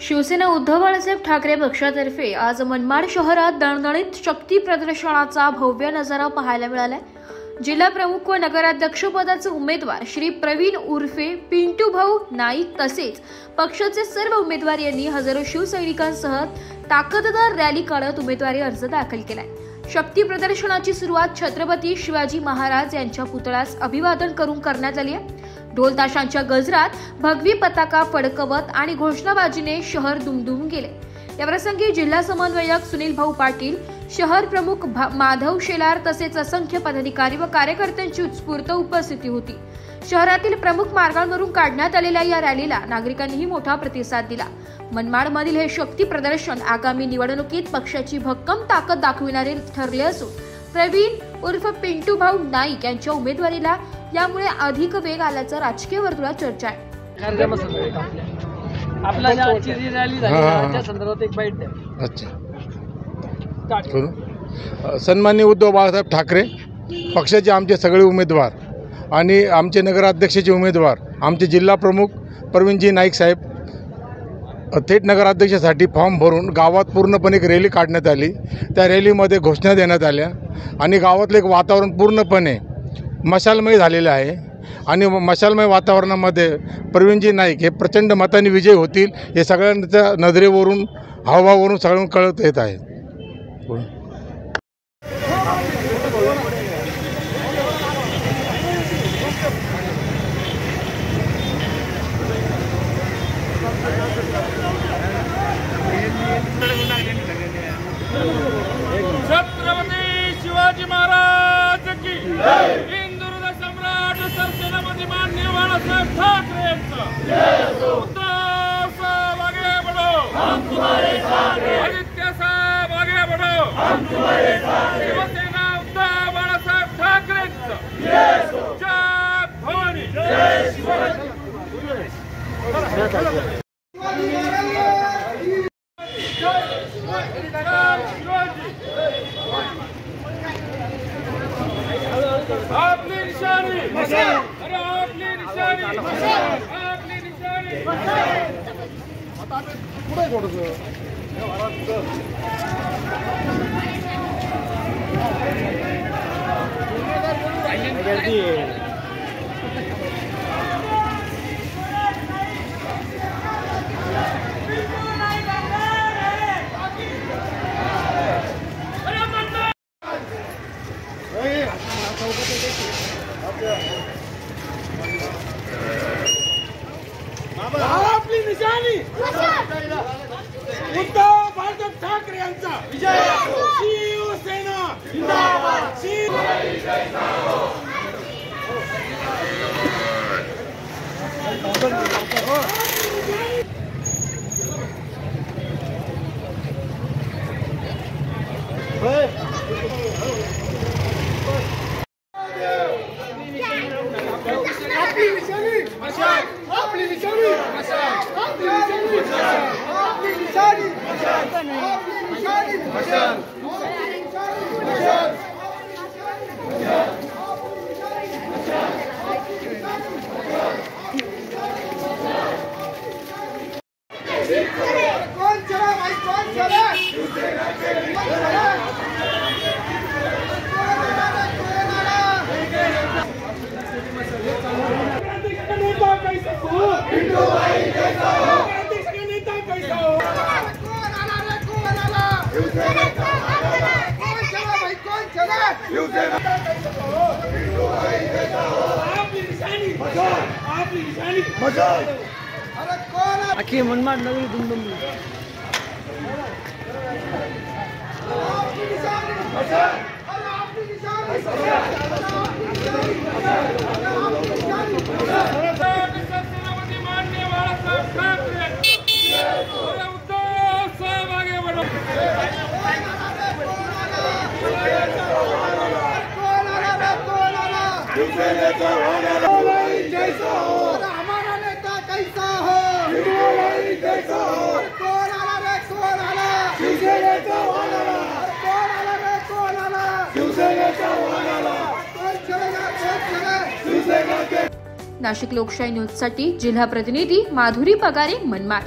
शिवसेना उद्धव बाळासाहेब ठाकरे पक्षातर्फे आज मनमाड शहरात दणदणीत शक्ती प्रदर्शनाचा भव्य नजारा पाहायला मिळाला। जिल्हा प्रमुख व नगराध्यक्ष पदाचे उमेदवार श्री प्रवीण उर्फे पिंटू भाऊ नाईक तसेच पक्षाचे सर्व उमेदवार यांनी हजारो शिवसैनिकांसह ताकददार रॅली काढत उमेदवारी अर्ज दाखल केलाय। शक्ती प्रदर्शनाची सुरुवात छत्रपती शिवाजी महाराज यांच्या पुतळ्यास अभिवादन करून करण्यात आली आहे। ढोल ताशांच्या गजरात भगवी पताका फडकवत आणि घोषणाबाजीने शहर दुमदुमून गेले। याप्रसंगी जिल्हा समन्वयक सुनील भाऊ पाटील, शहर प्रमुख माधव शेलार तसेच असंख्य पदाधिकारी व कार्यकर्त्यांची उत्स्फूर्त उपस्थिती होती। शहरातील प्रमुख मार्गांवरून काढण्यात आलेल्या या रॅलीला नागरिकांनीही मोठा प्रतिसाद दिला। मनमाडमधील हे शक्ती प्रदर्शन आगामी निवडणुकीत पक्षाची भक्कम ताकद दाखविणारे ठरले असून प्रवीण उर्फ पिंटू भाऊ नाईक यांच्या उमेदवारीला यामुळे अधिक वेग आल्याचं राजकीय वर्तुळात चर्चा आहे। आपला आजची जी रॅली झाली त्याच्या संदर्भात एक बाईट द्या। अच्छा, सन्माननीय उद्धव बाळासाहेब ठाकरे पक्षाचे आमचे सगळे उमेदवार आणि आमचे नगराध्यक्षाचे उमेदवार आमचे जिल्हा प्रमुख प्रवीणजी नाईक साहेब थेट नगराध्यक्षासाठी फॉर्म भरून गावात पूर्णपणे एक रॅली काढण्यात आली। त्या रॅलीमध्ये घोषणा देण्यात आल्या आणि गावातले एक वातावरण पूर्णपणे मशालमय झालेलं आहे आणि मशालमय वातावरणामध्ये प्रवीणजी नाईक हे प्रचंड मताने विजय होतील हे सगळ्यांच्या नजरेवरून हावभावावरून सगळ्यांना कळत येत आहे। छत्रपती शिवाजी महाराज की हिंदुहृदय सम्राट सरसेनापती माननीय बाळासाहेब ठाकरे यांचा उद्धव साहेब आगे बढ़ो, हम तुम्हारे साथ हैं। आदित्य साहेब आगे बढ़ो, हम तुम्हारे साथ हैं। शिवसेना उद्धव बाळासाहेब ठाकरे यांचा जय भवानी, जय शिवाजी। आपली निशानी, अरे आपली निशानी, आपली निशानी। पुढे थोडंसं आपली निशानी उद्धव बाळासाहेब ठाकरे यांचा विजय। शिवसेना जिंदाबाद, शिवसेना। आपली निशानी, आपली निशानी, आपली निशानी, कौन चला भाई, कौन चला? पिंटू भाई कैसा हो, नेता कैसा हो? कौन आला रे, कौन आला? कौन चला भाई, कौन चला? पिंटू भाई कैसा हो? आपली निशानी, आपली निशानी, अरे कौन आला? आखी मनमाड नगरी दुमदुम। आपली निशानी, अरे आपली निशानी, हमारा नेता कैसा हो? कैसा हो? कौन आला रे, कौन आला? शिवसेनेचा वाण आला। कौन आला रे, कौन आला? शिवसेनेचा वाण आला। कौन चलेगा, कौन चले? शिवसेना। नाशिक लोकशाही न्यूजसाठी जिल्हा प्रतिनिधी माधुरी पगारे, मनमाड।